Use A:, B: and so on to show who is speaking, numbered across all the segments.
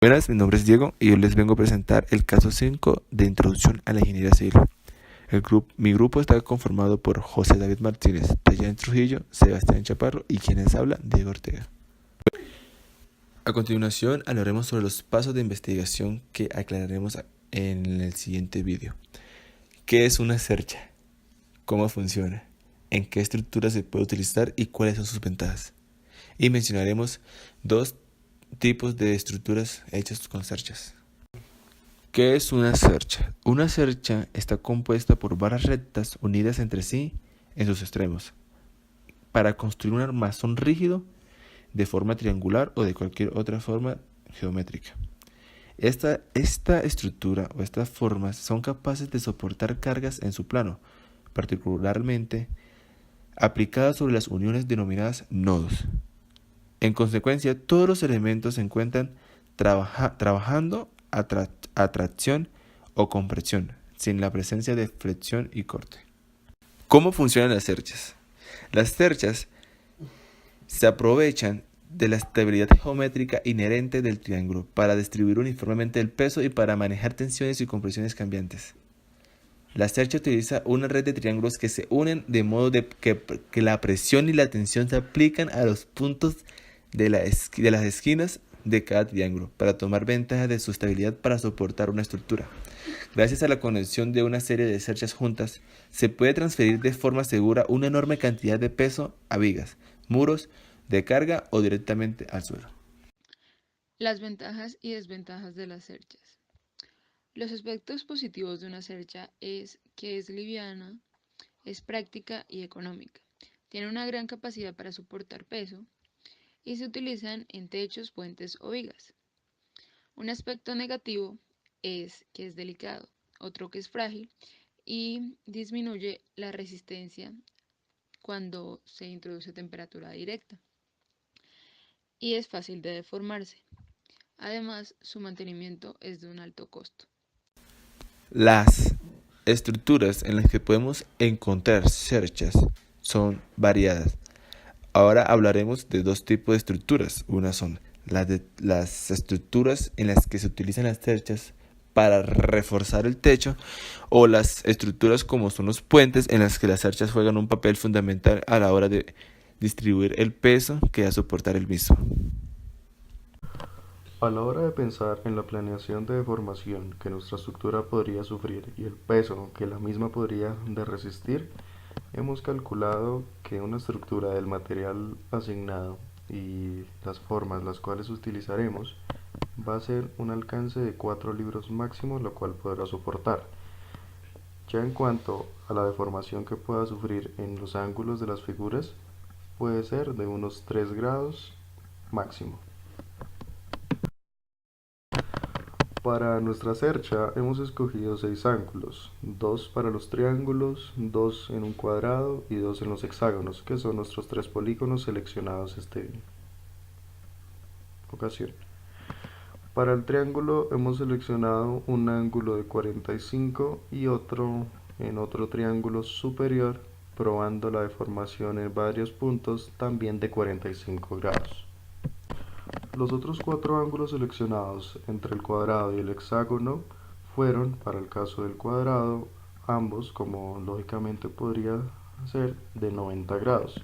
A: Buenas, mi nombre es Diego y hoy les vengo a presentar el caso 5 de Introducción a la Ingeniería Civil. Mi grupo está conformado por José David Martínez, Dayan Trujillo, Sebastián Chaparro y quienes hablan, Diego Ortega. A continuación hablaremos sobre los pasos de investigación que aclararemos en el siguiente vídeo. ¿Qué es una cercha? ¿Cómo funciona? ¿En qué estructura se puede utilizar y cuáles son sus ventajas? Y mencionaremos dos tipos de estructuras hechas con cerchas. ¿Qué es una cercha? Una cercha está compuesta por varas rectas unidas entre sí en sus extremos para construir un armazón rígido de forma triangular o de cualquier otra forma geométrica. Esta estructura o estas formas son capaces de soportar cargas en su plano, particularmente aplicadas sobre las uniones denominadas nodos. En consecuencia, todos los elementos se encuentran trabajando a tracción o compresión, sin la presencia de flexión y corte. ¿Cómo funcionan las cerchas? Las cerchas se aprovechan de la estabilidad geométrica inherente del triángulo para distribuir uniformemente el peso y para manejar tensiones y compresiones cambiantes. La cercha utiliza una red de triángulos que se unen de modo que la presión y la tensión se aplican a los puntos de las esquinas de cada triángulo para tomar ventaja de su estabilidad para soportar una estructura. Gracias a la conexión de una serie de cerchas juntas, se puede transferir de forma segura una enorme cantidad de peso a vigas, muros de carga o directamente al suelo.
B: Las ventajas y desventajas de las cerchas. Los aspectos positivos de una cercha es que es liviana, es práctica y económica. Tiene una gran capacidad para soportar peso y se utilizan en techos, puentes o vigas. Un aspecto negativo es que es delicado, otro que es frágil y disminuye la resistencia cuando se introduce temperatura directa y es fácil de deformarse. Además, su mantenimiento es de un alto costo.
A: Las estructuras en las que podemos encontrar cerchas son variadas. Ahora hablaremos de dos tipos de estructuras. Una son las estructuras en las que se utilizan las cerchas para reforzar el techo, o las estructuras como son los puentes, en las que las cerchas juegan un papel fundamental a la hora de distribuir el peso que va a soportar el mismo.
C: A la hora de pensar en la planeación de deformación que nuestra estructura podría sufrir y el peso que la misma podría de resistir, hemos calculado que una estructura del material asignado y las formas las cuales utilizaremos va a ser un alcance de 4 libros máximo, lo cual podrá soportar. Ya en cuanto a la deformación que pueda sufrir en los ángulos de las figuras, puede ser de unos 3 grados máximo. Para nuestra cercha hemos escogido 6 ángulos, 2 para los triángulos, 2 en un cuadrado y 2 en los hexágonos, que son nuestros 3 polígonos seleccionados esta ocasión. Para el triángulo hemos seleccionado un ángulo de 45 y otro en otro triángulo superior, probando la deformación en varios puntos también de 45 grados. Los otros 4 ángulos seleccionados entre el cuadrado y el hexágono fueron, para el caso del cuadrado, ambos, como lógicamente podría ser, de 90 grados.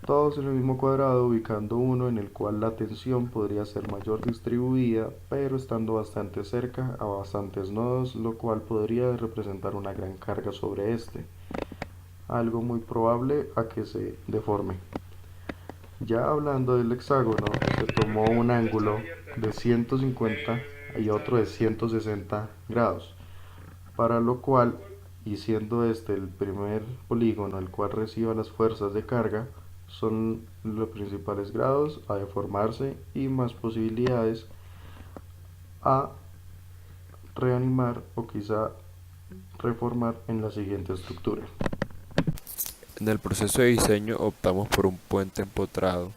C: Todos en el mismo cuadrado, ubicando uno en el cual la tensión podría ser mayor distribuida, pero estando bastante cerca a bastantes nodos, lo cual podría representar una gran carga sobre este, algo muy probable a que se deforme. Ya hablando del hexágono, se tomó un ángulo de 150 y otro de 160 grados, para lo cual, y siendo este el primer polígono el cual reciba las fuerzas de carga, son los principales grados a deformarse y más posibilidades a reanimar o quizá reformar en la siguiente estructura.
D: En el proceso de diseño optamos por un puente empotrado,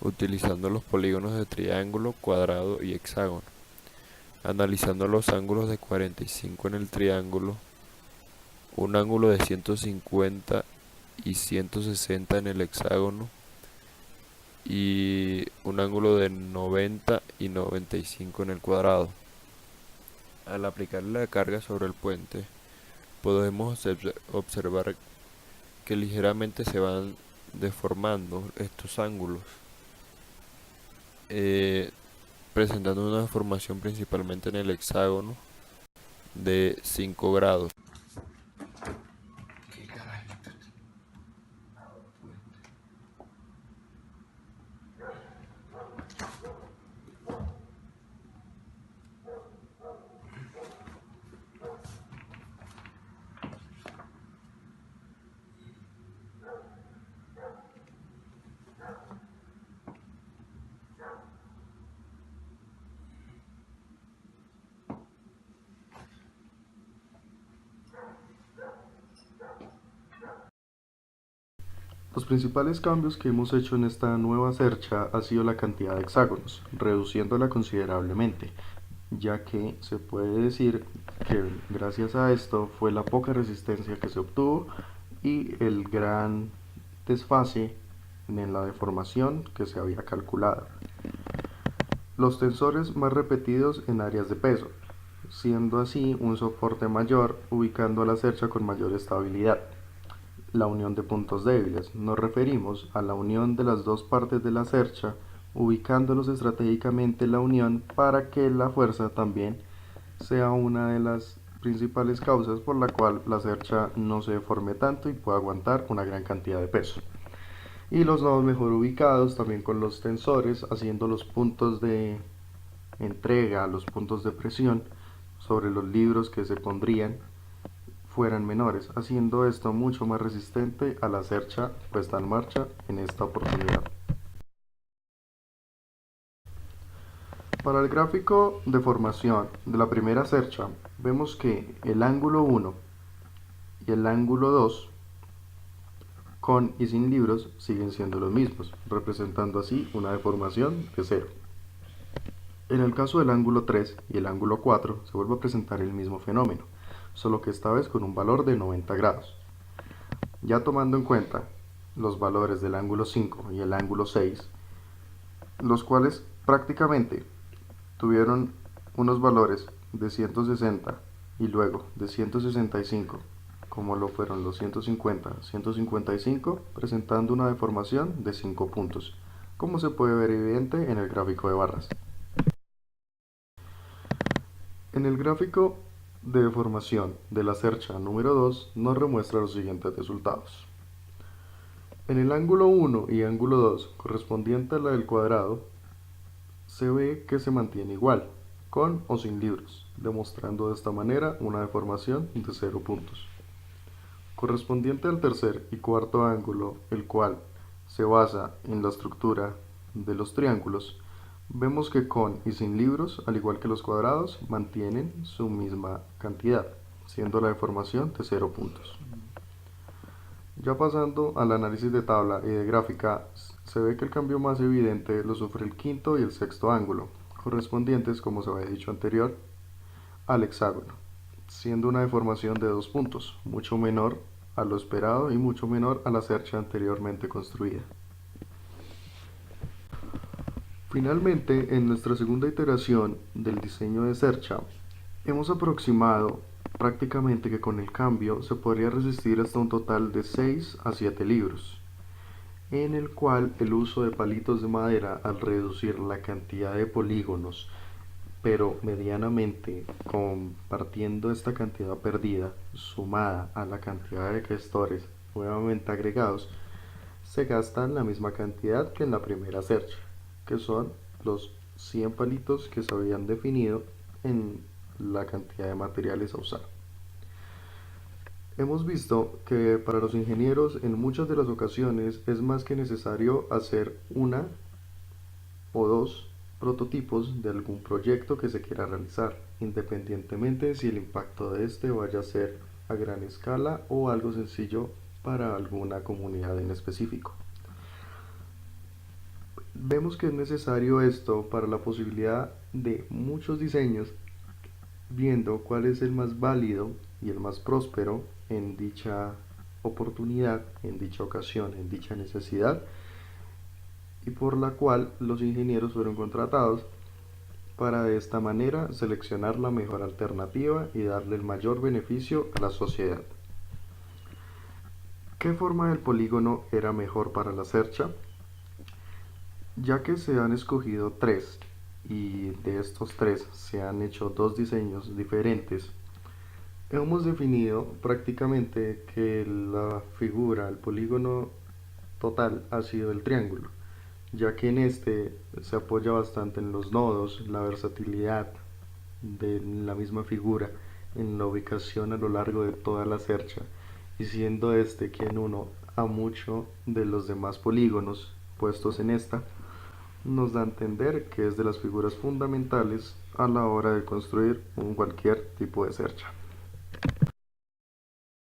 D: utilizando los polígonos de triángulo, cuadrado y hexágono, analizando los ángulos de 45 en el triángulo, un ángulo de 150 y 160 en el hexágono, y un ángulo de 90 y 95 en el cuadrado. Al aplicarle la carga sobre el puente, podemos observar que ligeramente se van deformando estos ángulos, presentando una deformación principalmente en el hexágono de 5 grados.
C: Los principales cambios que hemos hecho en esta nueva cercha ha sido la cantidad de hexágonos, reduciéndola considerablemente, ya que se puede decir que gracias a esto fue la poca resistencia que se obtuvo y el gran desfase en la deformación que se había calculado. Los tensores más repetidos en áreas de peso, siendo así un soporte mayor, ubicando a la cercha con mayor estabilidad. La unión de puntos débiles. Nos referimos a la unión de las dos partes de la cercha, ubicándolos estratégicamente en la unión para que la fuerza también sea una de las principales causas por la cual la cercha no se deforme tanto y pueda aguantar una gran cantidad de peso. Y los nodos mejor ubicados también con los tensores, haciendo los puntos de entrega, los puntos de presión sobre los libros que se pondrían fueran menores, haciendo esto mucho más resistente a la cercha puesta en marcha en esta oportunidad. Para el gráfico de formación de la primera cercha, vemos que el ángulo 1 y el ángulo 2 con y sin libros siguen siendo los mismos, representando así una deformación de 0. En el caso del ángulo 3 y el ángulo 4 se vuelve a presentar el mismo fenómeno, solo que esta vez con un valor de 90 grados. Ya tomando en cuenta los valores del ángulo 5 y el ángulo 6, los cuales prácticamente tuvieron unos valores de 160 y luego de 165, como lo fueron los 150, 155, presentando una deformación de 5 puntos, como se puede ver evidente en el gráfico de barras. En el gráfico de deformación de la cercha número 2 nos remuestra los siguientes resultados. En el ángulo 1 y ángulo 2 correspondiente a la del cuadrado, se ve que se mantiene igual, con o sin libros, demostrando de esta manera una deformación de 0 puntos. Correspondiente al tercer y cuarto ángulo, el cual se basa en la estructura de los triángulos, vemos que con y sin libros, al igual que los cuadrados, mantienen su misma cantidad, siendo la deformación de 0 puntos. Ya pasando al análisis de tabla y de gráfica, se ve que el cambio más evidente lo sufre el quinto y el sexto ángulo, correspondientes, como se había dicho anterior, al hexágono, siendo una deformación de 2 puntos, mucho menor a lo esperado y mucho menor a la cercha anteriormente construida. Finalmente, en nuestra segunda iteración del diseño de cercha, hemos aproximado prácticamente que con el cambio se podría resistir hasta un total de 6 a 7 libros, en el cual el uso de palitos de madera al reducir la cantidad de polígonos, pero medianamente compartiendo esta cantidad perdida, sumada a la cantidad de gestores nuevamente agregados, se gasta la misma cantidad que en la primera cercha, que son los 100 palitos que se habían definido en la cantidad de materiales a usar. Hemos visto que para los ingenieros en muchas de las ocasiones es más que necesario hacer una o dos prototipos de algún proyecto que se quiera realizar, independientemente si el impacto de este vaya a ser a gran escala o algo sencillo para alguna comunidad en específico. Vemos que es necesario esto para la posibilidad de muchos diseños, viendo cuál es el más válido y el más próspero en dicha oportunidad, en dicha ocasión, en dicha necesidad, y por la cual los ingenieros fueron contratados para de esta manera seleccionar la mejor alternativa y darle el mayor beneficio a la sociedad. ¿Qué forma del polígono era mejor para la cercha? Ya que se han escogido tres y de estos tres se han hecho dos diseños diferentes, hemos definido prácticamente que la figura, el polígono total ha sido el triángulo, ya que en este se apoya bastante en los nodos, la versatilidad de la misma figura, en la ubicación a lo largo de toda la cercha, y siendo este quien uno a mucho de los demás polígonos puestos en esta, nos da a entender que es de las figuras fundamentales a la hora de construir un cualquier tipo de cercha.